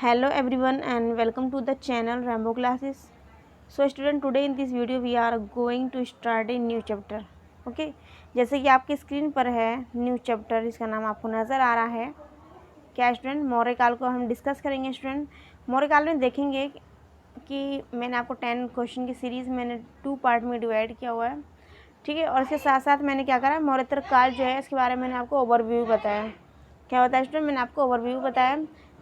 Hello everyone and welcome to the channel Rambo Classes. So student, today in this video we are going to start a new chapter. Okay, जैसे कि आपकी screen पर है new chapter, इसका नाम आपको नज़र आ रहा है क्या स्टूडेंट, मौर्य काल को हम डिस्कस करेंगे। स्टूडेंट, मौर्य काल में देखेंगे कि मैंने आपको 10 क्वेश्चन की सीरीज़ मैंने 2 पार्ट में डिवाइड किया हुआ है, ठीक है। और इसके साथ साथ मैंने क्या करा, मौर्योत्तर काल जो है इसके बारे में मैंने आपको ओवरव्यू बताया। क्या बताया स्टूडेंट, मैंने आपको ओवरव्यू बताया।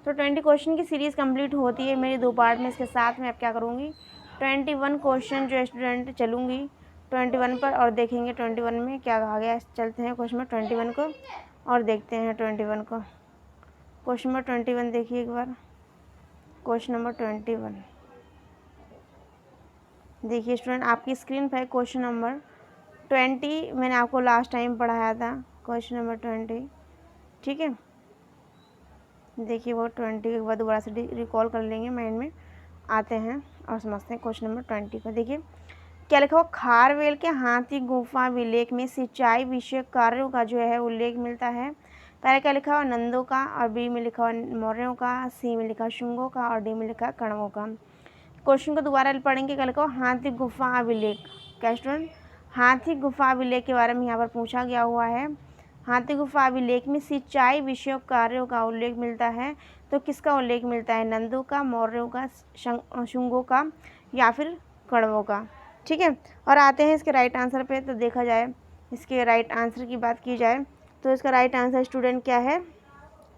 तो 20 क्वेश्चन की सीरीज़ कंप्लीट होती है मेरी 2 पार्ट में। इसके साथ में अब क्या करूँगी, 21 क्वेश्चन जो है स्टूडेंट चलूँगी 21 पर और देखेंगे 21 में क्या कहा गया। चलते हैं क्वेश्चन नंबर 21 को और देखते हैं 21 को। क्वेश्चन नंबर 21 देखिए एक बार। क्वेश्चन नंबर 21 देखिए स्टूडेंट, आपकी स्क्रीन पर क्वेश्चन नंबर 20 मैंने आपको लास्ट टाइम पढ़ाया था। क्वेश्चन नंबर 20, ठीक है। देखिए वो 20 के बाद दोबारा से रिकॉल कर लेंगे, माइंड में आते हैं और समझते हैं क्वेश्चन नंबर 20 को। देखिए क्या लिखा हुआ, खारवेल के हाथी गुफा विलेख में सिंचाई विषय कार्यों का जो है उल्लेख मिलता है। पहले क्या लिखा हुआ, नंदों का, और बी में लिखा हुआ मौर्यों का, सी में लिखा शुंगों का, और डी में लिखा कण्वों का। क्वेश्चन को दोबारा पढ़ेंगे। क्या लिखा हुआ, हाथी गुफा अभिलेख। क्या स्टूडेंट, हाथी गुफा अभिलेख के बारे में यहाँ पर पूछा गया हुआ है। हाथी गुफा अभिलेख में सिंचाई विषय कार्यों का उल्लेख मिलता है, तो किसका उल्लेख मिलता है, नंदों का, मौर्यों का, शुंगों का या फिर कण्वों का, ठीक है। और आते हैं इसके राइट आंसर पे। तो देखा जाए इसके राइट आंसर की बात की जाए तो इसका राइट आंसर स्टूडेंट क्या है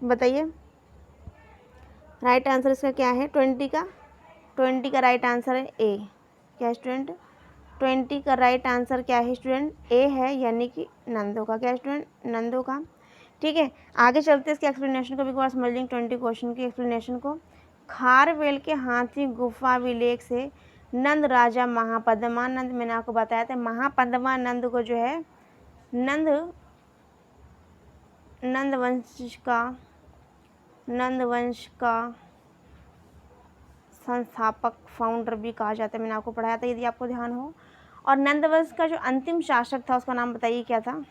बताइए। राइट आंसर इसका क्या है, 20 का राइट आंसर है ए। क्या स्टूडेंट, 20 का राइट आंसर क्या है स्टूडेंट, ए है, यानी कि नंदों का। क्या स्टूडेंट, नंदों का, ठीक है। आगे चलते इसके एक्सप्लेनेशन को भी एक बार समझ लेंगे, 20 क्वेश्चन की एक्सप्लेनेशन को। खारवेल के हाथी गुफा विलेख से नंद राजा महापद्मानंद, मैंने आपको बताया था महापद्मानंद को जो है नंद वंश का संस्थापक, फाउंडर भी कहा जाता है, मैंने आपको पढ़ाया था यदि आपको ध्यान हो। और नंदवंश का जो अंतिम शासक था उसका नाम बताइए क्या था,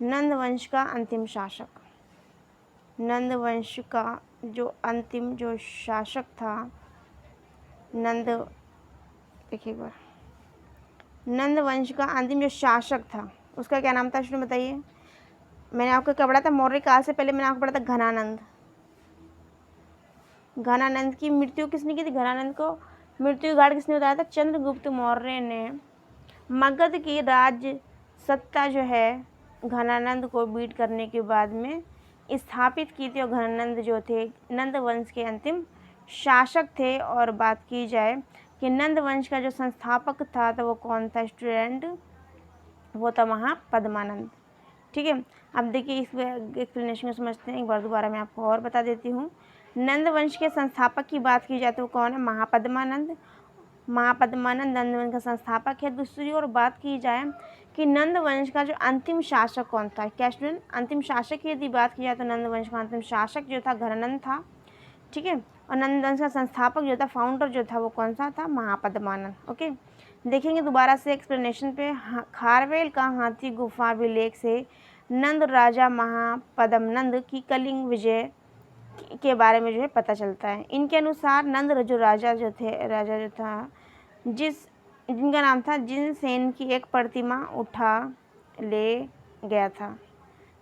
नंदवंश का अंतिम शासक। नंदवंश का जो अंतिम जो शासक था, देखिए एक बार, नंदवंश का अंतिम जो शासक था उसका क्या नाम था स्टूडेंट बताइए। मैंने आपको क्या पढ़ा था, मौर्य काल से पहले मैंने आपको पढ़ा था घनानंद। घनानंद की मृत्यु किसने की थी, घनानंद को मृत्यु गाड़ किसने बताया था, चंद्रगुप्त मौर्य ने मगध की राज्य सत्ता जो है घनानंद को बीट करने के बाद में स्थापित की थी। और घनानंद जो थे नंद वंश के अंतिम शासक थे। और बात की जाए कि नंद वंश का जो संस्थापक था तो वो कौन था स्टूडेंट, वो था महापद्मानंद, ठीक है। अब देखिए इस एक्सप्लेनेशन को समझते हैं एक बार दोबारा, मैं आपको और बता देती हूँ। नंद वंश के संस्थापक की बात की जाए तो वो कौन है, महापद्मानंद। महापद्मानंद नंद वंश का संस्थापक है। दूसरी ओर बात की जाए कि नंद वंश का जो अंतिम शासक कौन था, क्या स्टूडेंट, अंतिम शासक की यदि बात की जाए तो नंद वंश का अंतिम शासक जो था घनानंद था, ठीक है। और नंद वंश का संस्थापक जो था, फाउंडर जो था, वो कौन सा था, महापद्मानंद। ओके, देखेंगे दोबारा से एक्सप्लेनेशन पे। खारवेल का हाथी गुफा विलेख से नंद राजा महापद्मनंद की कलिंग विजय के बारे में जो है पता चलता है। इनके अनुसार नंद जो राजा जो था जिनका नाम था जिनसेन की एक प्रतिमा उठा ले गया था।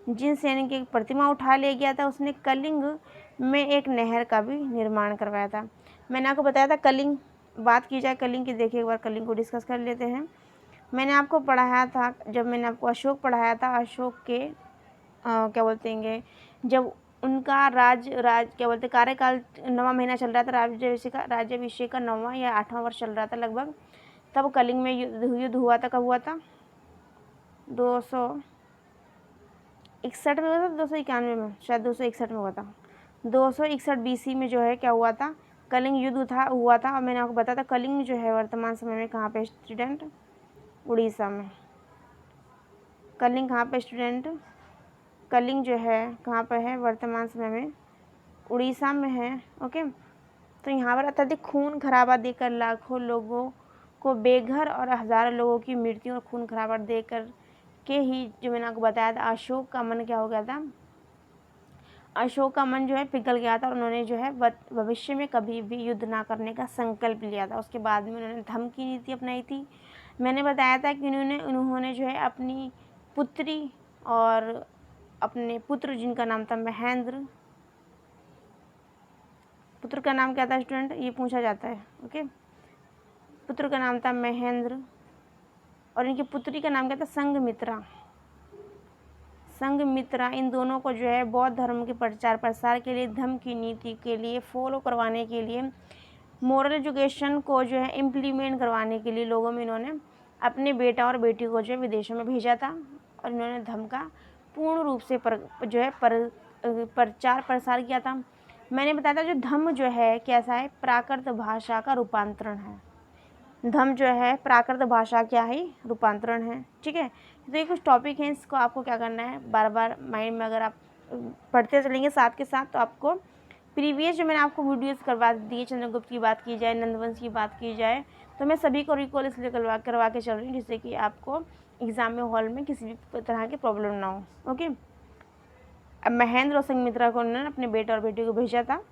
जिनसेन की एक प्रतिमा उठा ले गया था, उसने कलिंग में एक नहर का भी निर्माण करवाया था। मैंने आपको बताया था कलिंग, बात की जाए कलिंग की, देखिए एक बार कलिंग को डिस्कस कर लेते हैं। मैंने आपको पढ़ाया था, जब मैंने आपको अशोक पढ़ाया था, अशोक के क्या बोलते हैं, जब उनका क्या बोलते कार्यकाल 9वां महीना चल रहा था, राज्याभिषेक का 9वां या 8वां वर्ष चल रहा था लगभग, तब कलिंग में युद्ध हुआ था। कब हुआ था, 261 में हुआ था, 291 में, शायद 261 में हुआ था। 261 BC में जो है क्या हुआ था, कलिंग युद्ध हुआ था। और मैंने आपको बताया था कलिंग जो है वर्तमान समय में कहाँ पे स्टूडेंट, उड़ीसा में। कलिंग कहाँ पे स्टूडेंट, कलिंग जो है कहाँ पर है वर्तमान समय में, उड़ीसा में है। ओके, तो यहाँ पर अत्यधिक खून खराबा देकर लाखों लोगों को बेघर और हज़ारों लोगों की मृत्यु और खून खराबा देकर के ही जो मैंने आपको बताया था, अशोक का मन क्या हो गया था, अशोक का मन जो है पिघल गया था और उन्होंने जो है भविष्य में कभी भी युद्ध ना करने का संकल्प लिया था। उसके बाद में उन्होंने धम्म की नीति अपनाई थी। मैंने बताया था कि उन्होंने जो है अपनी पुत्री और अपने पुत्र जिनका नाम था महेंद्र, पुत्र का नाम क्या था स्टूडेंट, ये पूछा जाता है। ओके, पुत्र का नाम था महेंद्र और इनकी पुत्री का नाम क्या था, संघमित्रा। संघमित्रा, इन दोनों को जो है बौद्ध धर्म के प्रचार प्रसार के लिए, धम्म की नीति के लिए फॉलो करवाने के लिए, मोरल एजुकेशन को जो है इम्प्लीमेंट करवाने के लिए लोगों में इन्होंने अपने बेटा और बेटी को जो है विदेशों में भेजा था और इन्होंने धम्म का पूर्ण रूप से प्रचार प्रसार किया था। मैंने बताया था जो धम्म जो है कैसा है, प्राकृत भाषा का रूपांतरण है। धम्म जो है प्राकृत भाषा क्या है, रूपांतरण है। ठीक है, तो ये कुछ टॉपिक हैं, इसको आपको क्या करना है, बार बार माइंड में अगर आप पढ़ते चलेंगे साथ के साथ तो आपको प्रीवियस जो मैंने आपको वीडियोस करवा दी, चंद्रगुप्त की बात की जाए, नंदवंश की बात की जाए, तो मैं सभी को रिकॉल इसलिए करवा के चल रही हूँ जिससे कि आपको एग्ज़ाम में हॉल में किसी भी तरह की प्रॉब्लम ना हो। ओके, अब महेंद्र और संघमित्रा को उन्होंने अपने बेटे और बेटी को भेजा था।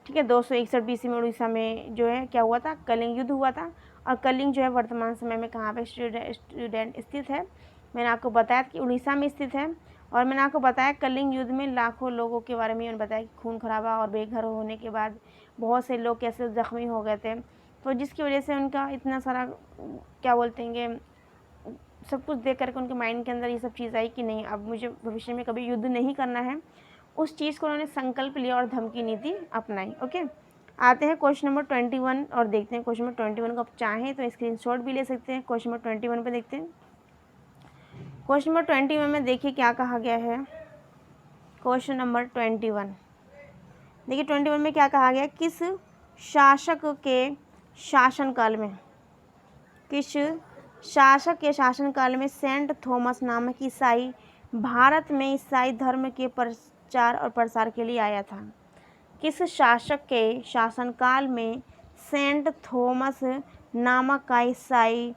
ठीक है, 261 BC में उड़ीसा में जो है क्या हुआ था, कलिंग युद्ध हुआ था। और कलिंग जो है वर्तमान समय में कहाँ पे स्टूडेंट स्थित है, मैंने आपको बताया कि उड़ीसा में स्थित है। और मैंने आपको बताया कलिंग युद्ध में लाखों लोगों के बारे में मैंने बताया कि खून खराबा और बेघर होने के बाद बहुत से लोग कैसे ज़ख्मी हो गए थे, तो जिसकी वजह से उनका इतना सारा क्या बोलते हैं, सब कुछ देख करके उनके माइंड के अंदर ये सब चीज़ आई कि नहीं, अब मुझे भविष्य में कभी युद्ध नहीं करना है। उस चीज़ को उन्होंने संकल्प लिया और धम्म की नीति अपनाई। ओके, आते हैं क्वेश्चन नंबर 21 और देखते हैं क्वेश्चन नंबर 21 को आप चाहें तो स्क्रीनशॉट भी ले सकते हैं। क्वेश्चन नंबर 21 पे देखते हैं। क्वेश्चन नंबर 21 में देखिए क्या कहा गया है। क्वेश्चन नंबर 21 देखिए, 21 में क्या कहा गया, किस शासक के शासनकाल में, किस शासक के शासनकाल में सेंट थॉमस नामक ईसाई भारत में ईसाई धर्म के प्रचार और प्रसार के लिए आया था। किस शासक के शासनकाल में सेंट थॉमस नामक का ईसाई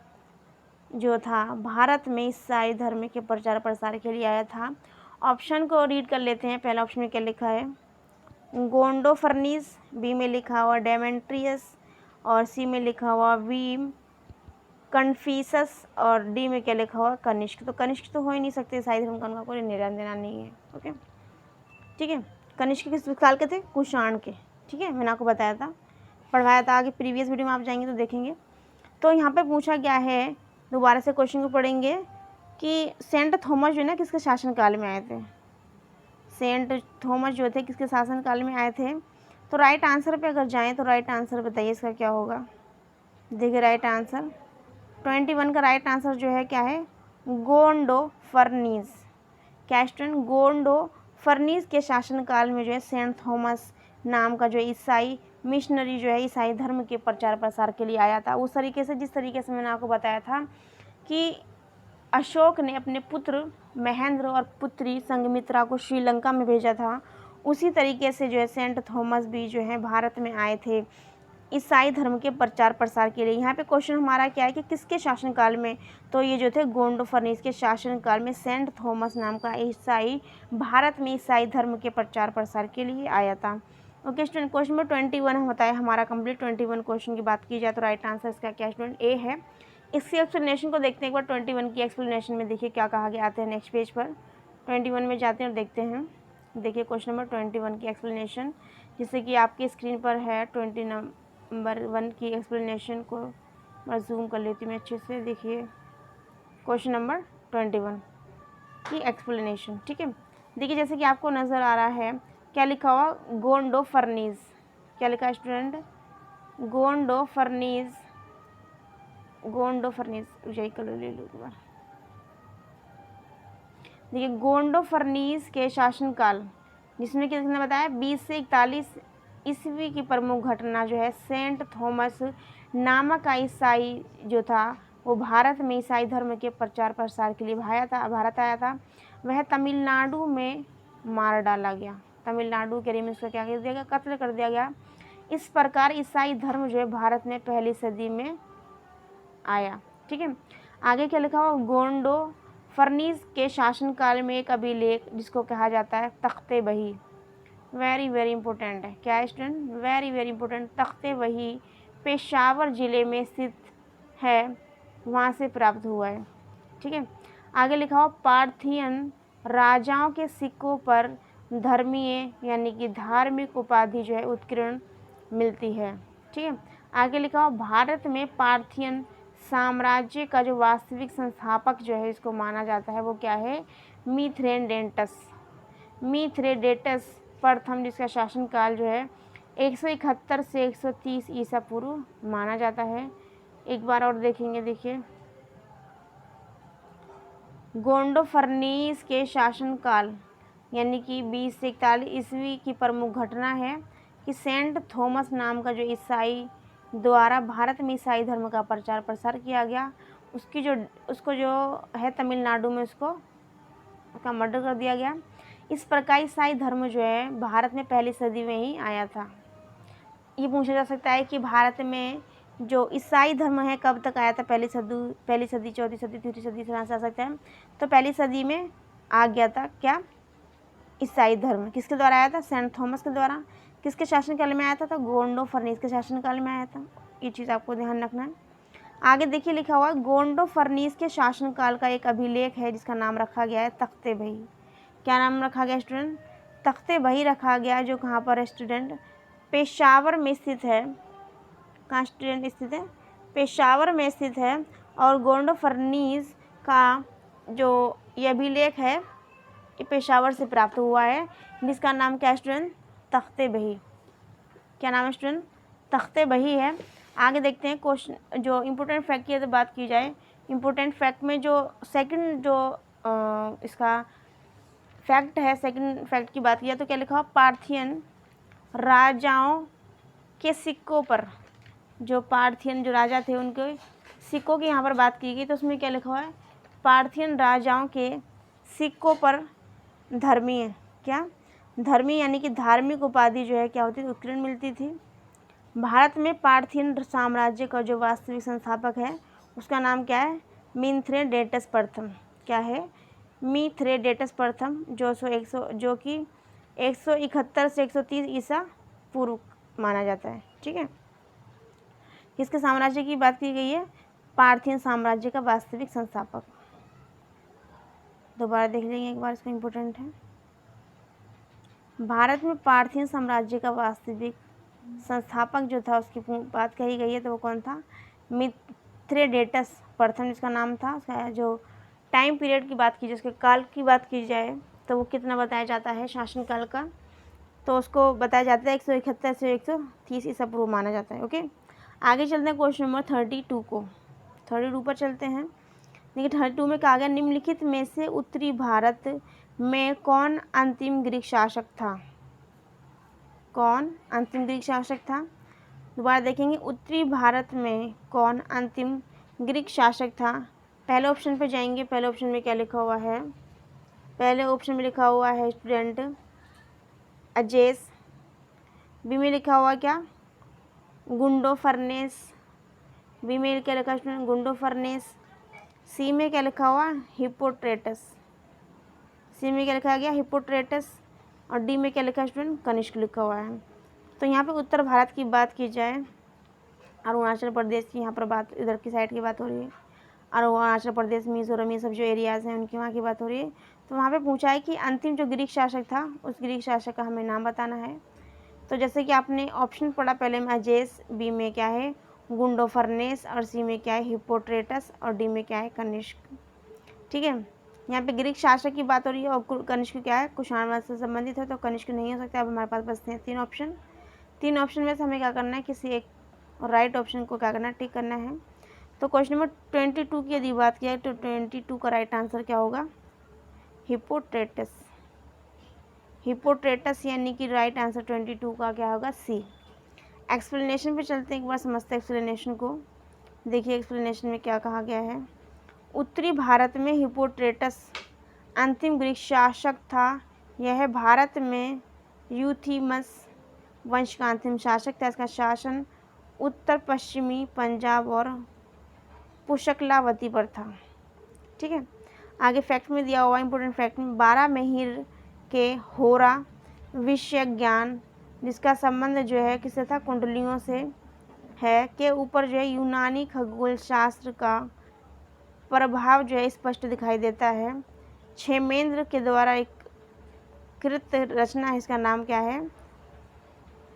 जो था भारत में ईसाई धर्म के प्रचार प्रसार के लिए आया था। ऑप्शन को रीड कर लेते हैं। पहला ऑप्शन में क्या लिखा है, गोंडो फर्नीस, बी में लिखा हुआ डेमेट्रियस और सी में लिखा हुआ वी कन्फीसस और डी में क्या लिखा हुआ, कनिष्क। तो कनिष्क तो हो ही नहीं सकते, ईसाई धर्म का उनका कोई लेना देना नहीं है। ओके, ठीक है, कनिष्क किस साल के थे, कुषाण के। ठीक है, मैंने आपको बताया था, पढ़वाया था, आगे प्रीवियस वीडियो में आप जाएंगे तो देखेंगे। तो यहाँ पे पूछा गया है, दोबारा से क्वेश्चन को पढ़ेंगे कि सेंट थॉमस जो है ना किसके शासनकाल में आए थे, सेंट थॉमस जो थे किसके शासनकाल में आए थे। तो राइट आंसर पे अगर जाएं तो राइट आंसर बताइए इसका क्या होगा। देखिए राइट आंसर 21 का राइट आंसर जो है क्या है, गोंडो फर्नीस। क्या स्टूडेंट, गोंडो फर्नीस के शासनकाल में जो है सेंट थॉमस नाम का जो ईसाई मिशनरी जो है ईसाई धर्म के प्रचार प्रसार के लिए आया था। उस तरीके से जिस तरीके से मैंने आपको बताया था कि अशोक ने अपने पुत्र महेंद्र और पुत्री संघमित्रा को श्रीलंका में भेजा था, उसी तरीके से जो है सेंट थॉमस भी जो है भारत में आए थे ईसाई धर्म के प्रचार प्रसार के लिए। यहाँ पे क्वेश्चन हमारा क्या है कि किसके शासनकाल में, तो ये जो थे गोंडो फर्नीस के शासनकाल में सेंट थॉमस नाम का ईसाई भारत में ईसाई धर्म के प्रचार प्रसार के लिए आया था। ओके स्टूडेंट, क्वेश्चन नंबर 21 होता है हमारा कंप्लीट। 21 क्वेश्चन की बात की जाए तो राइट आंसर इसका क्या स्टूडेंट, ए है। इसकी एक्सप्लेनेशन को देखते हैं एक बार। 21 की एक्सप्लेनेशन में देखिए क्या कहा गया। आते हैं नेक्स्ट पेज पर, 21 में जाते हैं और देखते हैं। देखिए क्वेश्चन नंबर 21 की एक्सप्लेनेशन, जिससे कि आपकी स्क्रीन पर है 20 नंबर 1 की एक्सप्लेनेशन को मैं जूम कर लेती हूँ अच्छे से। देखिए क्वेश्चन नंबर 21 की एक्सप्लेनेशन। ठीक है, देखिए जैसे कि आपको नज़र आ रहा है क्या लिखा हुआ, गोंडो फर्नीस। क्या लिखा है स्टूडेंट, गोंडो फर्नीस, गोंडो फर्नीस। यही कलर ले लो एक बार। देखिए गोंडो फर्नीस के शासनकाल, जिसमें कि किसने बताया 20 से 41 ईस्वी की प्रमुख घटना जो है सेंट थॉमस नामक का ईसाई जो था वो भारत में ईसाई धर्म के प्रचार प्रसार के लिए भारत आया था। वह तमिलनाडु में मार डाला गया। तमिलनाडु के एरिया में उसका क्या कर दिया गया, कत्ल कर दिया गया। इस प्रकार ईसाई धर्म जो है भारत में पहली सदी में आया। ठीक है, आगे क्या लिखा हुआ, गोंडो फर्नीस के शासनकाल में एक अभिलेख जिसको कहा जाता है तख्ते बही, वेरी वेरी इंपॉर्टेंट है। क्या है स्टूडेंट? Very very important. तख्ते वही पेशावर ज़िले में स्थित है, वहाँ से प्राप्त हुआ है। ठीक है, आगे लिखा हो पार्थियन राजाओं के सिक्कों पर धर्मीय यानी कि धार्मिक उपाधि जो है उत्कीर्ण मिलती है। ठीक है, आगे लिखा हो भारत में पार्थियन साम्राज्य का जो वास्तविक संस्थापक जो है इसको माना जाता है वो क्या है? मिथ्रेडेटस। मिथ्रेडेटस प्रथम, जिसका शासनकाल जो है 171 से 130 ईसा पूर्व माना जाता है। एक बार और देखेंगे, देखिए गोंडोफर्नीस के शासनकाल यानी कि 20 से 41 ईस्वी की प्रमुख घटना है कि सेंट थॉमस नाम का जो ईसाई द्वारा भारत में ईसाई धर्म का प्रचार प्रसार किया गया। उसको जो है तमिलनाडु में उसका मर्डर कर दिया गया। इस प्रकार ईसाई धर्म जो है भारत में पहली सदी में ही आया था। ये पूछा जा सकता है कि भारत में जो ईसाई धर्म है कब तक आया था? पहली सदी, चौथी सदी, तीसरी सदी से आ सकता है। तो पहली सदी में आ गया था क्या? ईसाई धर्म। किसके द्वारा आया था? सेंट थॉमस के द्वारा। किसके शासनकाल में आया था? तो गोंडोफर्नीस के शासनकाल में आया था। ये चीज़ आपको ध्यान रखना है। आगे देखिए लिखा हुआ है गोंडोफर्नीस के शासनकाल का एक अभिलेख है जिसका नाम रखा गया है तख्ते बही। क्या नाम रखा गया स्टूडेंट? तख्ते बही रखा गया है, जो कहाँ पर है स्टूडेंट? पेशावर में स्थित है। कहाँ स्टूडेंट स्थित है? पेशावर में स्थित है। और गोंडोफर्नीस का जो ये अभिलेख है ये पेशावर से प्राप्त हुआ है, जिसका नाम क्या है स्टूडेंट? तख्ते बही। क्या नाम है स्टूडेंट? तख्ते बही है। आगे देखते हैं क्वेश्चन, जो इम्पोर्टेंट फैक्ट की बात की जाए, इम्पोर्टेंट फैक्ट में जो सेकंड जो इसका फैक्ट है, सेकंड फैक्ट की बात किया तो क्या लिखा हुआ? पार्थियन राजाओं के सिक्कों पर, जो पार्थियन जो राजा थे उनके सिक्कों की यहाँ पर बात की गई, तो उसमें क्या लिखा हुआ है? पार्थियन राजाओं के सिक्कों पर धर्मीय, क्या धर्मी यानी कि धार्मिक उपाधि जो है क्या होती थी? उत्कीर्ण मिलती थी। भारत में पार्थियन साम्राज्य का जो वास्तविक संस्थापक है उसका नाम क्या है? मिथ्रेडेटस प्रथम। क्या है? मिथ्रेडेटस प्रथम, जो कि 171 से 130 ईसा पूर्व माना जाता है। ठीक है, किसके साम्राज्य की बात की गई है? पार्थियन साम्राज्य का वास्तविक संस्थापक। दोबारा देख लेंगे एक बार, इसको इम्पोर्टेंट है। भारत में पार्थियन साम्राज्य का वास्तविक संस्थापक जो था उसकी बात कही गई है, तो वो कौन था? मिथ्रेडेटस प्रथम जिसका नाम था। उसका जो टाइम पीरियड की बात की जाए, उसके काल की बात की जाए, तो वो कितना बताया जाता है शासनकाल का? तो उसको बताया जाता है 171 से 130 ईसा पूर्व माना जाता है। ओके, आगे चलते हैं क्वेश्चन नंबर 32 को। 32 पर चलते हैं। देखिए 32 में कहा गया निम्नलिखित में से उत्तरी भारत में कौन अंतिम ग्रीक शासक था? कौन अंतिम ग्रीक शासक था? दोबारा देखेंगे, उत्तरी भारत में कौन अंतिम ग्रीक शासक था? पहले ऑप्शन पे जाएंगे। पहले ऑप्शन में क्या लिखा हुआ है? पहले ऑप्शन में लिखा हुआ है स्टूडेंट अजेस। बी में लिखा हुआ क्या? गुंडोफर्नेस। बी में क्या लिखा स्टूडेंट? गुंडोफर्नेस। सी में क्या लिखा हुआ? हिप्पोट्रेटस। सी में क्या लिखा गया? हिप्पोट्रेटस। और डी में क्या लिखा स्टूडेंट? कनिष्क लिखा हुआ है। तो यहाँ पे उत्तर भारत की बात की जाए, अरुणाचल प्रदेश की यहाँ पर बात, इधर की साइड की बात हो रही है, और अरुणाचल प्रदेश, मिजोरम, ये सब जो एरियाज़ हैं उनकी वहाँ की बात हो रही है। तो वहाँ पे पूछा है कि अंतिम जो ग्रीक शासक था उस ग्रीक शासक का हमें नाम बताना है। तो जैसे कि आपने ऑप्शन पढ़ा पहले में अजेस, बी में क्या है? गुंडोफर्नेस, और सी में क्या है? हिप्पोट्रेटस, और डी में क्या है? कनिष्क। ठीक है, यहाँ पे ग्रीक शासक की बात हो रही है और कनिष्क क्या है? कुषाण वंश से संबंधित है, तो कनिष्क नहीं हो सकता। अब हमारे पास बचते हैं 3 ऑप्शन। 3 ऑप्शन में से हमें क्या करना है? किसी एक राइट ऑप्शन को क्या करना है? टिक करना है। तो क्वेश्चन नंबर 22 की यदि बात किया तो 22 का राइट आंसर क्या होगा? हिप्पोट्रेटस। हिप्पोट्रेटस यानी कि राइट आंसर 22 का क्या होगा? सी। एक्सप्लेनेशन पे चलते हैं, एक बार समझते हैं एक्सप्लेनेशन को। देखिए एक्सप्लेनेशन में क्या कहा गया है। उत्तरी भारत में हिप्पोट्रेटस अंतिम ग्रीक शासक था। यह भारत में यूथिमस वंश का अंतिम शासक था। इसका शासन उत्तर पश्चिमी पंजाब और पुशकलावती पर था। ठीक है, आगे फैक्ट में दिया हुआ इंपॉर्टेंट फैक्ट में 12 महिर के होरा विषय ज्ञान जिसका संबंध जो है किससे था, कुंडलियों से है, के ऊपर जो है यूनानी खगोल शास्त्र का प्रभाव जो है स्पष्ट दिखाई देता है। क्षेमेंद्र के द्वारा एक कृत रचना है, इसका नाम क्या है,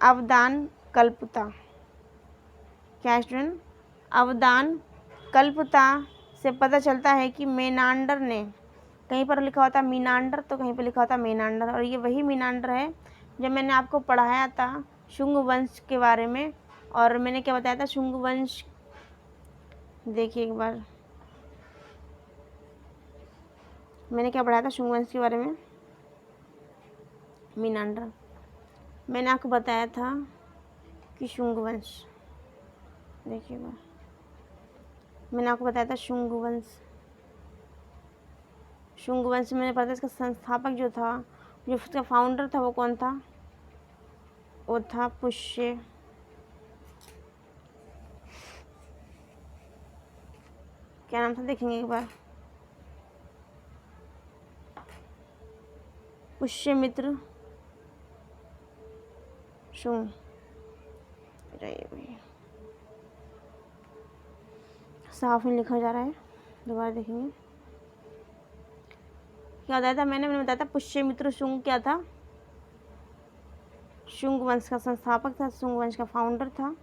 अवदान कल्पता। क्या स्टूडेंट, अवदान कल्पता से पता चलता है कि मेनांडर ने, कहीं पर लिखा होता मीनांडर तो कहीं पर लिखा होता मेनांडर, और ये वही मीनांडर है जब मैंने आपको पढ़ाया था शुंग वंश के बारे में। और मैंने क्या बताया था, शुंग वंश, देखिए एक बार मैंने क्या पढ़ाया था शुंग वंश के बारे में, मीनांडर। मैंने आपको बताया था कि शुंग वंश, देखिए मैंने आपको बताया था शुंग वंश। शुंग वंश मैंने पढ़ा था, इसका संस्थापक जो था, जो उसका फाउंडर था, वो कौन था, वो था पुष्य, क्या नाम था देखेंगे एक बार, पुष्यमित्र शुंग। साफ नहीं लिखा जा रहा है, दोबारा देखेंगे। क्या बताया था मैंने बताया था पुष्यमित्र शुंग क्या था, शुंग वंश का संस्थापक था, शुंग वंश का फाउंडर था।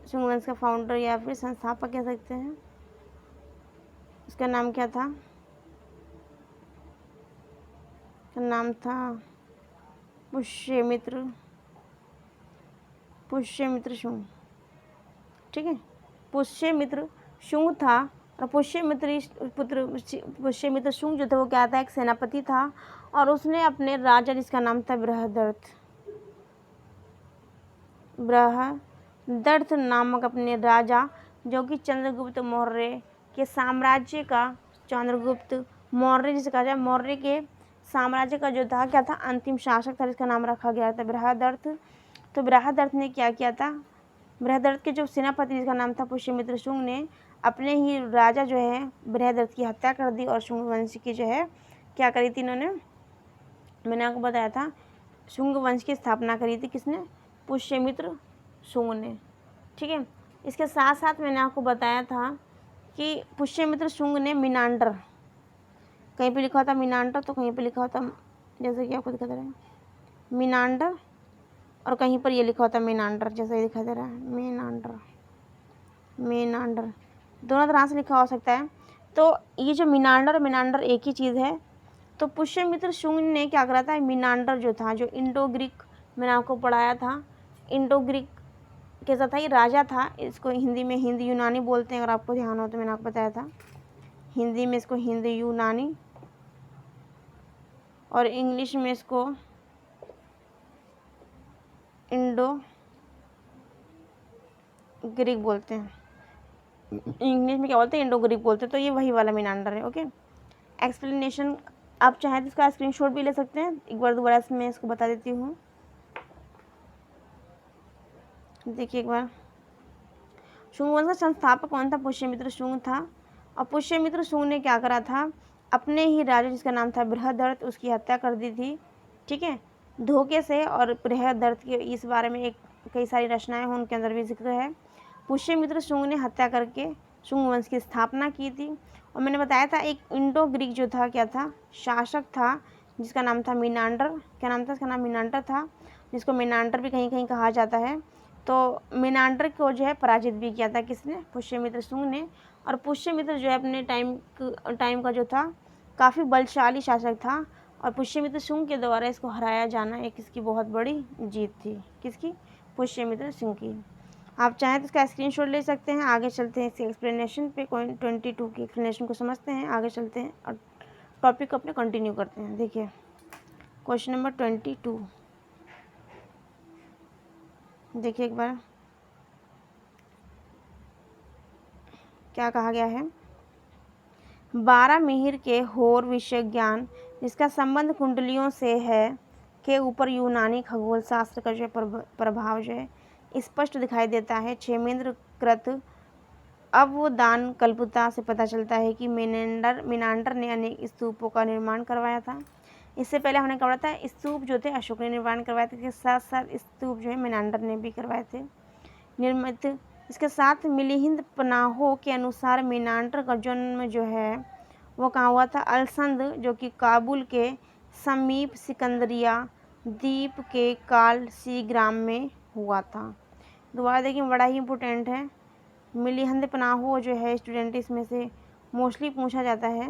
शुंग वंश का फाउंडर या फिर संस्थापक कह सकते हैं। उसका नाम क्या था, नाम था पुष्यमित्र शुंग, ठीक है। पुष्यमित्र शुंग था, और पुष्यमित्र शुंग जो था वो क्या था, एक सेनापति था, और उसने अपने राजा जिसका नाम था बृहदर्थ नामक अपने राजा, जो कि चंद्रगुप्त मौर्य के साम्राज्य का, चंद्रगुप्त मौर्य जिसे कहा जाए, मौर्य के साम्राज्य का जो था क्या था, अंतिम शासक था, जिसका नाम रखा गया था बृहदर्थ। तो बृहदर्थ ने क्या किया था, बृहदर्थ के जो सेनापति जिसका नाम था पुष्यमित्र शुंग ने अपने ही राजा जो है बृहदर्थ की हत्या कर दी, और शुंग वंश की जो है क्या करी थी इन्होंने, मैंने आपको बताया था शुंग वंश की स्थापना करी थी, किसने, पुष्यमित्र शुंग ने, ठीक है। इसके साथ साथ मैंने आपको बताया था कि पुष्यमित्र शुंग ने मीनांडर, कहीं पे लिखा था मीनांडर तो कहीं पे लिखा होता, जैसे कि आपको दिखा दे रहा है मीनांडर, और कहीं पर ये लिखा होता मीनांडर, जैसे दिखाई दे रहा है मीनांडर, दोनों तरह से लिखा हो सकता है। तो ये जो मीनांडर एक ही चीज़ है। तो पुष्यमित्र शुंग ने क्या करा था, मीनांडर जो था, जो इंडो ग्रीक मैंने आपको पढ़ाया था, इंडो ग्रीक कैसा था, ये राजा था, इसको हिंदी में हिंद यूनानी बोलते हैं, अगर आपको ध्यान हो तो मैंने आपको बताया था, हिंदी में इसको हिंद यूनानी, और इंग्लिश में इसको इंडो ग्रीक बोलते हैं, इंग्लिश में क्या बोलते हैं, इंडो ग्रीक बोलते हैं। तो ये वही वाला मीनांडर है, ओके। एक्सप्लेनेशन आप चाहें तो इसका स्क्रीनशॉट भी ले सकते हैं, एक बार दोबारा मैं इसको बता देती हूँ, देखिए एक बार। शुंग वंश का संस्थापक कौन था, पुष्यमित्र शुंग था, और पुष्यमित्र शुंग ने क्या करा था, अपने ही राजा जिसका नाम था बृहदर्थ, उसकी हत्या कर दी थी, ठीक है, धोखे से। और बृहदर्थ के इस बारे में एक कई सारी रचनाएं हैं, उनके अंदर भी जिक्र है। पुष्यमित्र शुंग ने हत्या करके शुंग वंश की स्थापना की थी। और मैंने बताया था एक इंडो ग्रीक जो था क्या था, शासक था, जिसका नाम था मीनांडर, क्या नाम था इसका, नाम मीनांडर था, जिसको मीनांडर भी कहीं कहीं कहा जाता है। तो मीनांडर को जो है पराजित भी किया था किसने, पुष्यमित्र शुंग ने। और पुष्यमित्र जो है अपने टाइम का जो था काफ़ी बलशाली शासक था, और पुष्यमित्र शुंग के द्वारा इसको हराया जाना एक इसकी बहुत बड़ी जीत थी, किसकी, पुष्यमित्र शुंग की। आप चाहें तो इसका स्क्रीनशॉट ले सकते हैं। आगे चलते हैं इसके एक्सप्लेनेशन पे, 22 की एक्सप्लेनेशन को समझते हैं, आगे चलते हैं और टॉपिक को अपने कंटिन्यू करते हैं। देखिए क्वेश्चन नंबर 22, देखिए एक बार क्या कहा गया है, 12 मिहिर के होर विषय ज्ञान जिसका संबंध कुंडलियों से है, के ऊपर यूनानी खगोल शास्त्र का जो प्रभाव जो है स्पष्ट दिखाई देता है। क्षेमेंद्र कृत अवदान कल्पता से पता चलता है कि मीनांडर ने अनेक स्तूपों का निर्माण करवाया था। इससे पहले हमने क्या पढ़ा था, स्तूप जो थे अशोक ने निर्माण करवाए थे, इसके साथ साथ स्तूप जो है मेनांडर ने भी करवाए थे निर्मित। इसके साथ मिलिंद पन्हाओं के अनुसार मेनांडर का जन्म जो है वो कहाँ हुआ था, अलसंद जो कि काबुल के समीप सिकंदरिया द्वीप के कालसी ग्राम में हुआ था। दोबारा देखिए, बड़ा ही इम्पोर्टेंट है। मिलिंद पन्हाओं जो है स्टूडेंट, इसमें से मोस्टली पूछा जाता है।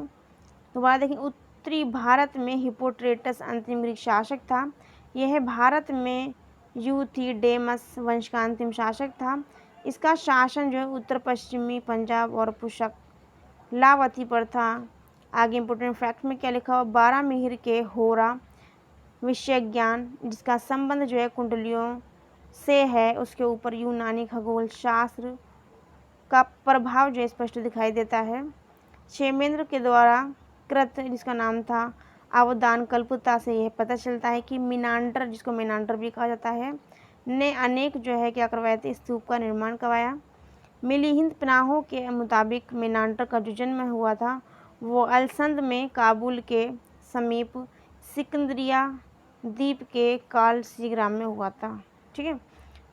दोबारा देखिए, उत्तरी भारत में हिप्पोट्रेटस अंतिम ग्रीक शासक था। यह भारत में यूथिडेमस वंश का अंतिम शासक था। इसका शासन जो है उत्तर पश्चिमी पंजाब और पुशकलावती पर था। आगे इंपॉर्टेंट फैक्ट में क्या लिखा हुआ, 12 मिहिर के होरा विषय ज्ञान जिसका संबंध जो है कुंडलियों से है, उसके ऊपर यूनानी खगोल शास्त्र का प्रभाव जो स्पष्ट दिखाई देता है। क्षेमेंद्र के द्वारा कृत जिसका नाम था अवदान कल्पता से यह पता चलता है कि मेनांडर, जिसको मेनांडर भी कहा जाता है, ने अनेक जो है क्या करवाए थे, स्तूप का निर्माण करवाया। मिलिंद पन्हाओं के मुताबिक मेनांडर का जो जन्म हुआ था वो अलसंद में काबुल के समीप सिकंदरिया द्वीप के कालसी ग्राम में हुआ था। ठीक है,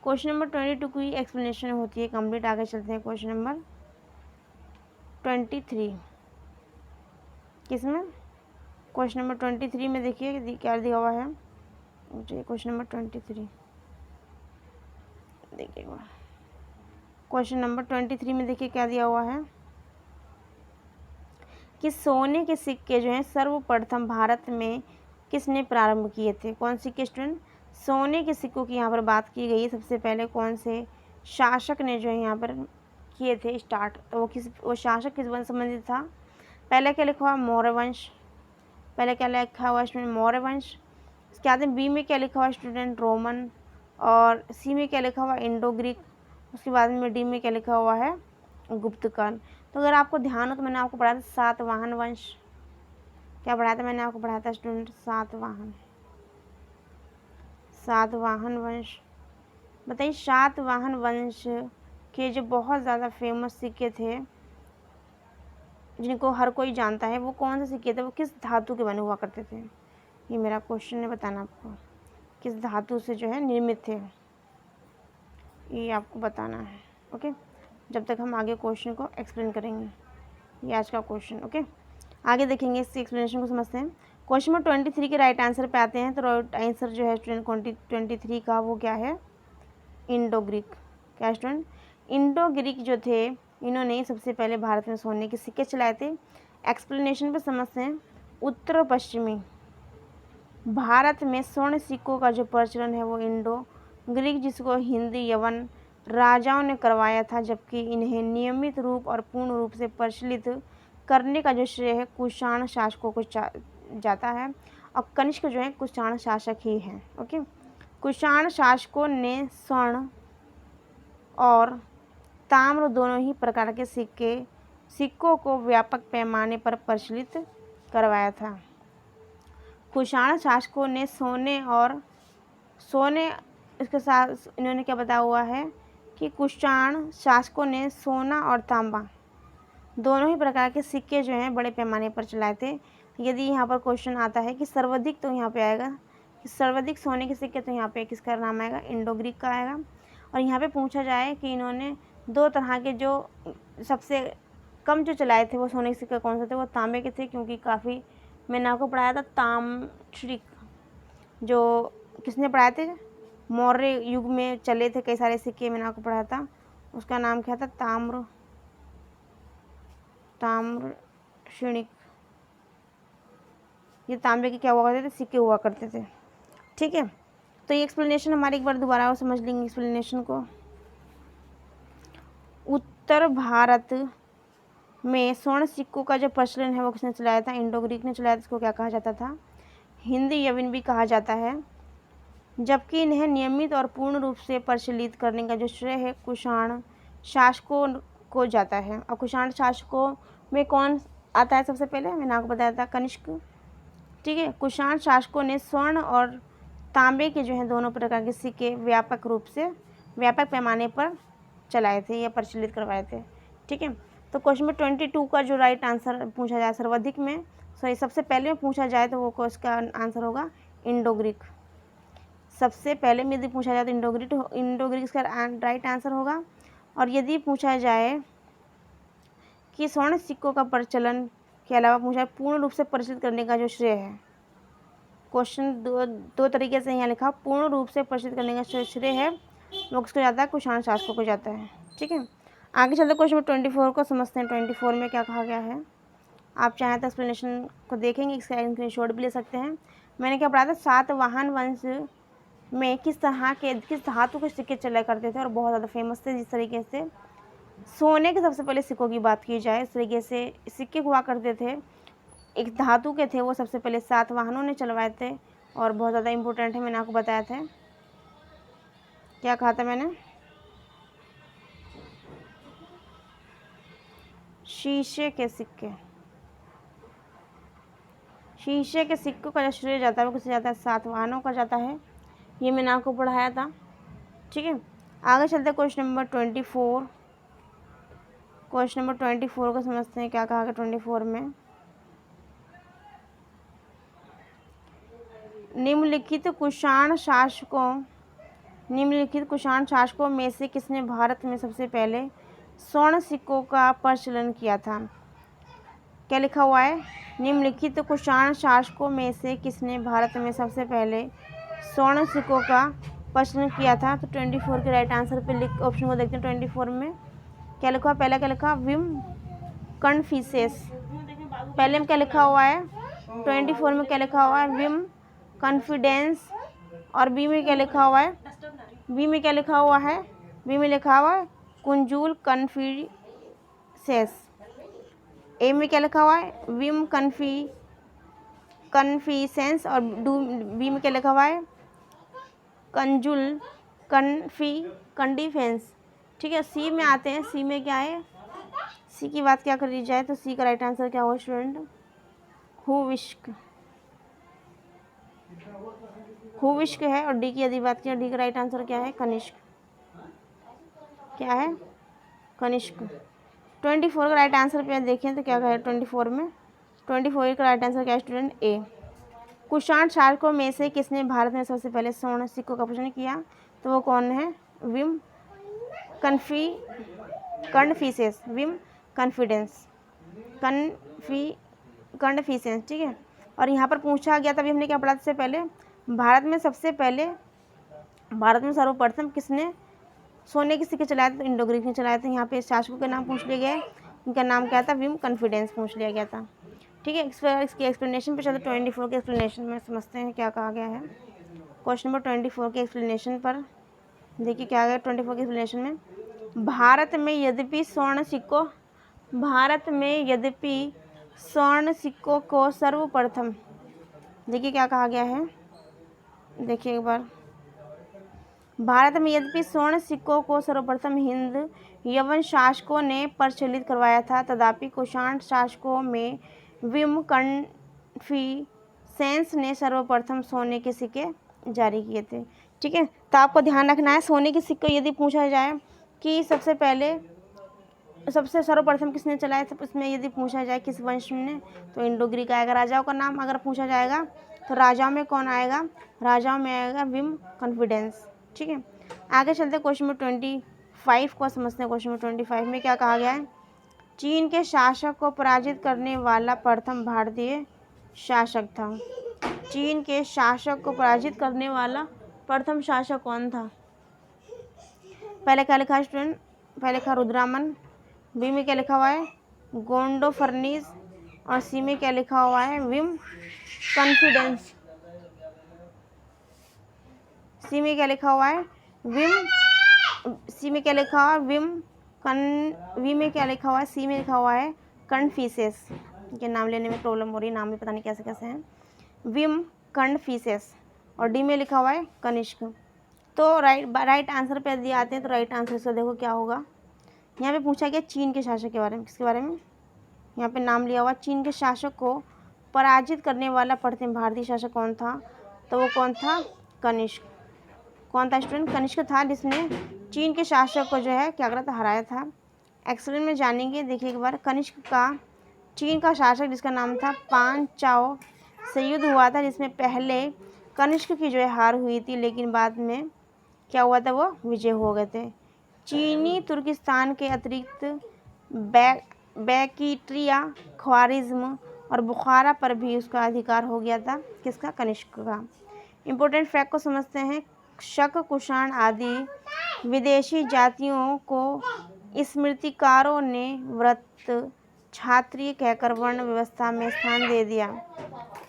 क्वेश्चन नंबर 22 की एक्सप्लेनेशन होती है कंप्लीट। आगे चलते हैं क्वेश्चन नंबर 23। किसमें, क्वेश्चन नंबर 23 में देखिए क्या दिया हुआ है। क्वेश्चन नंबर 23 देखिएगा, क्वेश्चन नंबर 23 में देखिए क्या दिया हुआ है कि सोने के सिक्के जो हैं सर्वप्रथम भारत में किसने प्रारंभ किए थे। कौन सिक्के स्टूडेंट, सोने के सिक्कों की यहाँ पर बात की गई है। सबसे पहले कौन से शासक ने जो है यहाँ पर किए थे स्टार्ट, तो वो शासक किस वंश संबंधित था। पहले क्या लिखा हुआ, मौर्य वंश। पहले क्या लिखा हुआ स्टूडेंट, मौर्य वंश। इसके बाद में बी में क्या लिखा हुआ स्टूडेंट, रोमन। और सी में क्या लिखा हुआ, इंडो ग्रीक। उसके बाद में डी में क्या लिखा हुआ है, गुप्त काल। तो अगर आपको ध्यान हो तो मैंने आपको पढ़ाया था सातवाहन वंश। क्या पढ़ाया था, मैंने आपको पढ़ाया था स्टूडेंट सातवाहन वंश। बताइए, सातवाहन वंश के जो बहुत ज़्यादा फेमस सिक्के थे जिनको हर कोई जानता है, वो कौन से सिक्के थे, वो किस धातु के बने हुआ करते थे। ये मेरा क्वेश्चन है, बताना आपको किस धातु से जो है निर्मित थे, ये आपको बताना है। ओके, जब तक हम आगे क्वेश्चन को एक्सप्लेन करेंगे, ये आज का क्वेश्चन। ओके, आगे देखेंगे, इससे एक्सप्लेनेशन को समझते हैं। क्वेश्चन नंबर 23 के राइट आंसर पे आते हैं। तो राइट आंसर जो है स्टूडेंट 23 का वो क्या है, इंडो ग्रीक। क्या स्टूडेंट, इंडो ग्रीक जो थे इन्होंने सबसे पहले भारत में सोने के सिक्के चलाए थे। एक्सप्लेनेशन पे समझते हैं। उत्तर पश्चिमी भारत में स्वर्ण सिक्कों का जो प्रचलन है वो इंडो ग्रीक, जिसको हिंदी यवन राजाओं ने करवाया था, जबकि इन्हें नियमित रूप और पूर्ण रूप से प्रचलित करने का जो श्रेय है कुषाण शासकों को जाता है। और कनिष्क जो है कुषाण शासक ही हैं। ओके, कुषाण शासकों ने स्वर्ण और ताम्र दोनों ही प्रकार के सिक्कों को व्यापक पैमाने पर प्रचलित करवाया था। कुषाण शासकों ने सोने इसके साथ इन्होंने क्या बताया हुआ है कि कुषाण शासकों ने सोना और तांबा दोनों ही प्रकार के सिक्के जो हैं बड़े पैमाने पर चलाए थे। यदि यहाँ पर क्वेश्चन आता है कि सर्वाधिक, तो यहाँ पे आएगा कि सर्वाधिक सोने के सिक्के, तो यहाँ पे किसका नाम आएगा, इंडो ग्रीक का आएगा। और यहाँ पे पूछा जाए कि इन्होंने दो तरह के जो सबसे कम जो चलाए थे वो सोने के सिक्के कौन से थे, वो तांबे के थे, क्योंकि काफ़ी मैंने आपको पढ़ाया था ताम्रशिक, जो किसने पढ़ाए थे, मौर्य युग में चले थे कई सारे सिक्के, मैंने आपको पढ़ाया था, उसका नाम क्या था, ताम्रशिक। ये तांबे के क्या हुआ करते थे, सिक्के हुआ करते थे। ठीक है, तो ये एक्सप्लेनेशन हमारी एक बार दोबारा और समझ लेंगे एक्सप्लेनेशन को। उत्तर भारत में स्वर्ण सिक्कों का जो प्रचलन है वो किसने चलाया था, इंडो ग्रीक ने चलाया था। इसको क्या कहा जाता था, हिंदी यवन भी कहा जाता है, जबकि इन्हें नियमित और पूर्ण रूप से प्रचलित करने का जो श्रेय है कुषाण शासकों को जाता है। और कुषाण शासकों में कौन आता है सबसे पहले, मैंने आपको बताया था कनिष्क। ठीक है, कुषाण शासकों ने स्वर्ण और तांबे के जो है दोनों प्रकार के सिक्के व्यापक पैमाने पर चलाए थे या प्रचलित करवाए थे। ठीक है, तो क्वेश्चन नंबर 22 का जो राइट आंसर पूछा जाए, सर्वाधिक में सॉरी सबसे पहले में पूछा जाए तो वो इसका आंसर होगा इंडो ग्रीक। सबसे पहले में यदि पूछा जाए तो इंडो ग्रीक इसका राइट आंसर होगा। और यदि पूछा जाए कि स्वर्ण सिक्कों का प्रचलन के अलावा पूछा पूर्ण रूप से प्रचलित करने का जो श्रेय है, क्वेश्चन दो तरीके से यहाँ लिखा, पूर्ण रूप से प्रचलित करने का श्रेय है वो किसको जाता है, कुषाण शासकों को जाता है। ठीक है, आगे चलते क्वेश्चन नंबर 24 को समझते हैं। 24 में क्या कहा गया है, आप चाहें तो एक्सप्लेनेशन को देखेंगे, इसका स्क्रीनशॉट भी ले सकते हैं। मैंने क्या पढ़ा था, सातवाहन वंश में किस धातु के सिक्के चला करते थे और बहुत ज़्यादा फेमस थे। जिस तरीके से सोने के सबसे पहले सिक्कों की बात की जाए, इस तरीके से सिक्के हुआ करते थे, एक धातु के थे, वो सबसे पहले सातवाहनों ने चलवाए थे और बहुत ज़्यादा इम्पोर्टेंट है। मैंने आपको बताया था, क्या कहा था मैंने, शीशे के सिक्कों का जो श्रेय जाता है वो किसे जाता है, सातवाहनों का जाता है। ये मैंने आपको पढ़ाया था। ठीक है, आगे चलते क्वेश्चन नंबर 24। क्वेश्चन नंबर 24 को समझते हैं, क्या कहा गया 24 में, निम्नलिखित कुषाण शासकों में से किसने भारत में सबसे पहले स्वर्ण सिक्कों का प्रचलन किया था। क्या लिखा हुआ है, निम्नलिखित कुषाण शासकों में से किसने भारत में सबसे पहले स्वर्ण सिक्कों का प्रचलन किया था। तो 24 के राइट आंसर पे लिख ऑप्शन को देखते हैं। 24 में क्या लिखा हुआ, पहला क्या लिखा, विम कन्फ्यूशियस। पहले में क्या लिखा हुआ है, 24 में क्या लिखा हुआ है, विम कॉन्फिडेंस। और बी में क्या लिखा हुआ है, बी में क्या लिखा हुआ है, बी में लिखा हुआ है कुंजुल कन्फिसेस। ए में क्या लिखा हुआ है, विम कन्फिसेंस। और बी में क्या लिखा हुआ है, कंजुल कंडिफेंस। ठीक है, सी में आते हैं, सी में क्या है, सी की बात क्या करी जाए तो सी का राइट आंसर क्या होगा स्टूडेंट, हुविश्क है। और डी की यदि बात करें, डी का राइट आंसर क्या है, कनिष्क। क्या है, कनिष्क। 24 का राइट आंसर पे देखें तो क्या है 24 में, 24 का राइट आंसर क्या है स्टूडेंट, ए। कुषाण शासकों में से किसने भारत में सबसे पहले स्वर्ण सिक्कों का प्रचलन किया, तो वो कौन है, विम कन्फिसेंस, विम कन्फिसेंस। ठीक है, और यहाँ पर पूछा गया तभी हमने क्या पढ़ा इससे पहले, भारत में सर्वप्रथम किसने सोने के सिक्के चलाए थे, तो इंडो ग्रीक ने चलाए थे। यहाँ पे शासकों के नाम पूछ लिए गए, इनका नाम क्या था, विम कॉन्फिडेंस पूछ लिया गया था। ठीक है, इसकी एक्सप्लेनेशन पे चलते 24 के एक्सप्लेनेशन में समझते हैं क्या कहा गया है। क्वेश्चन नंबर 24 के एक्सप्लेनेशन पर देखिए क्या गया 24 के एक्सप्लेनेशन में, भारत में यद्यपि स्वर्ण सिक्कों को सर्वप्रथम, देखिए क्या कहा गया है, देखिए एक बार, भारत में यद्यपि स्वर्ण सिक्कों को सर्वप्रथम हिंद यवन शासकों ने प्रचलित करवाया था, तथापि कुषाण शासकों में विम कन्फिसेंस ने सर्वप्रथम सोने के सिक्के जारी किए थे। ठीक है, तो आपको ध्यान रखना है, सोने के सिक्के यदि पूछा जाए कि सबसे सर्वप्रथम किसने चलाया था, इसमें यदि पूछा जाए किस वंश ने, तो इंडो ग्रीक आएगा। राजाओं का नाम अगर पूछा जाएगा तो राजाओं में कौन आएगा, राजाओं में आएगा विम कॉन्फिडेंस। ठीक है, आगे चलते क्वेश्चन नंबर 25 को समझते हैं। क्वेश्चन नंबर 25 में क्या कहा गया है, चीन के शासक को पराजित करने वाला प्रथम भारतीय शासक था। चीन के शासक को पराजित करने वाला प्रथम शासक कौन था, पहले क्या लिखा है स्टूडेंट, पहले लिखा रुद्रामन, बी में क्या लिखा हुआ है, गोंडो फर्नीस। और सी में क्या लिखा हुआ है, विम कॉन्फिडेंस। सी में क्या लिखा हुआ है, सी में क्या लिखा हुआ है, वी में क्या लिखा हुआ है, सी में लिखा हुआ है कन्फिसेस। के नाम लेने में प्रॉब्लम हो रही है, नाम भी पता नहीं कैसे कैसे हैं, विम कन्फिसेस। और डी में लिखा हुआ है कनिष्क। तो राइट आंसर पे यदि आते हैं तो राइट आंसर से देखो क्या होगा, यहाँ पे पूछा गया चीन के शासक के बारे में, किसके बारे में, यहाँ पे नाम लिया हुआ चीन के शासक को पराजित करने वाला प्रथम भारतीय शासक कौन था, तो वो कौन था, कनिष्क। कौन था स्टूडेंट, कनिष्क था, जिसने चीन के शासक को जो है क्या करा था, हराया था। एक्सप्लेन में जानेंगे, देखिए एक बार, कनिष्क का चीन का शासक जिसका नाम था पान चाओ से युद्ध हुआ था, जिसमें पहले कनिष्क की जो है हार हुई थी, लेकिन बाद में क्या हुआ था, वो विजय हो गए थे। चीनी तुर्किस्तान के अतिरिक्त बैक्ट्रिया, ख्वारिज्म और बुखारा पर भी उसका अधिकार हो गया था, किसका, कनिष्क का। इम्पोर्टेंट फैक्ट को समझते हैं। शक, कुषाण आदि विदेशी जातियों को स्मृतिकारों ने व्रत क्षत्रिय कहकर वर्ण व्यवस्था में स्थान दे दिया।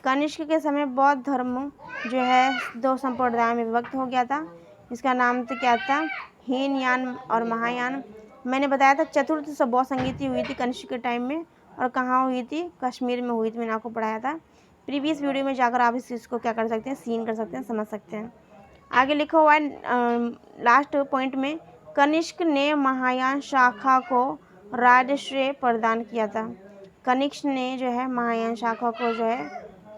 कनिष्क के समय बौद्ध धर्म जो है दो संप्रदायों में विभक्त हो गया था। इसका नाम तो क्या था, हीनयान और महायान। मैंने बताया था चतुर्थ बौद्ध संगीति हुई थी कनिष्क के टाइम में, और कहाँ हुई थी, कश्मीर में हुई थी। मैंने आपको पढ़ाया था प्रीवियस वीडियो में, जाकर आप इस चीज़ को क्या कर सकते हैं, सीन कर सकते हैं, समझ सकते हैं। आगे लिखा हुआ है लास्ट पॉइंट में, कनिष्क ने महायान शाखा को राजश्रेय प्रदान किया था। कनिष्क ने जो है महायान शाखा को जो है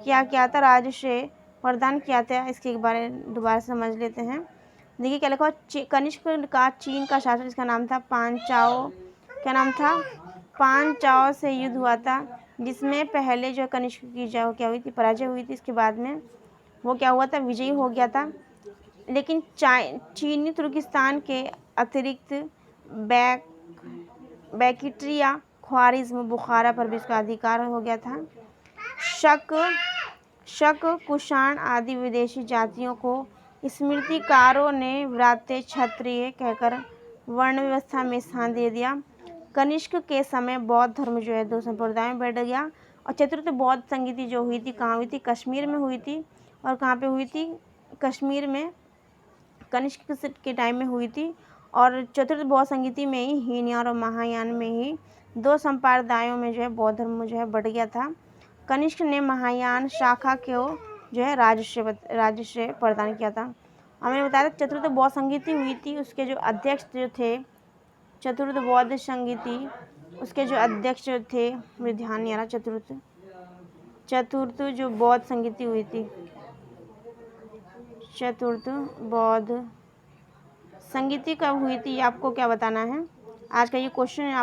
क्या किया था, राजश्रेय प्रदान किया था। इसके बारे में दोबारा समझ लेते हैं। देखिए क्या लिखा हुआ, कनिष्क का चीन का शासक जिसका नाम था पान चाओ, क्या नाम था, पान चाओ से युद्ध हुआ था, जिसमें पहले जो कनिष्क की जो क्या हुई थी, पराजय हुई थी। इसके बाद में वो क्या हुआ था, विजयी हो गया था। लेकिन चीनी तुर्किस्तान के अतिरिक्त बैक्ट्रिया, ख्वारिज्म, बुखारा पर भी इसका अधिकार हो गया था। शक, कुषाण आदि विदेशी जातियों को स्मृतिकारों ने व्रात्य क्षत्रिय कहकर वर्ण व्यवस्था में स्थान दे दिया। कनिष्क के समय बौद्ध धर्म जो है दो संप्रदायों में बैठ गया। और चतुर्थ बौद्ध संगीति जो हुई थी कहाँ हुई थी, कश्मीर में हुई थी। और कहाँ पे हुई थी, कश्मीर में कनिष्क के टाइम में हुई थी। और चतुर्थ बौद्ध संगीति में ही हीनयान और महायान में ही दो संप्रदायों में जो है बौद्ध धर्म जो है बढ़ गया था। कनिष्क ने महायान शाखा को जो है राजश्रेय प्रदान किया था। हमने बताया था चतुर्थ बौद्ध संगीति हुई थी, उसके जो अध्यक्ष जो थे, चतुर्थ बौद्ध संगीति उसके जो अध्यक्ष जो थे, मुझे ध्यान नहीं आ रहा, चतुर्थ जो बौद्ध संगीति हुई थी, चतुर्थ बौद्ध संगीति कब हुई थी, आपको क्या बताना है। आज का ये क्वेश्चन है,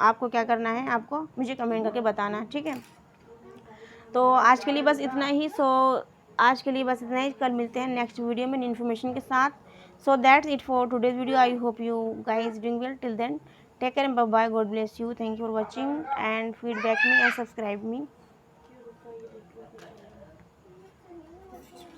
आपको क्या करना है, आपको मुझे कमेंट करके बताना है, ठीक है। तो आज के लिए बस इतना ही। आज के लिए बस इतना ही। कल मिलते हैं नेक्स्ट वीडियो में इन्फॉर्मेशन के साथ। So that's it for today's video. I hope you guys doing well. Till then take care and bye bye. God bless you. Thank you for watching and feedback me and subscribe me.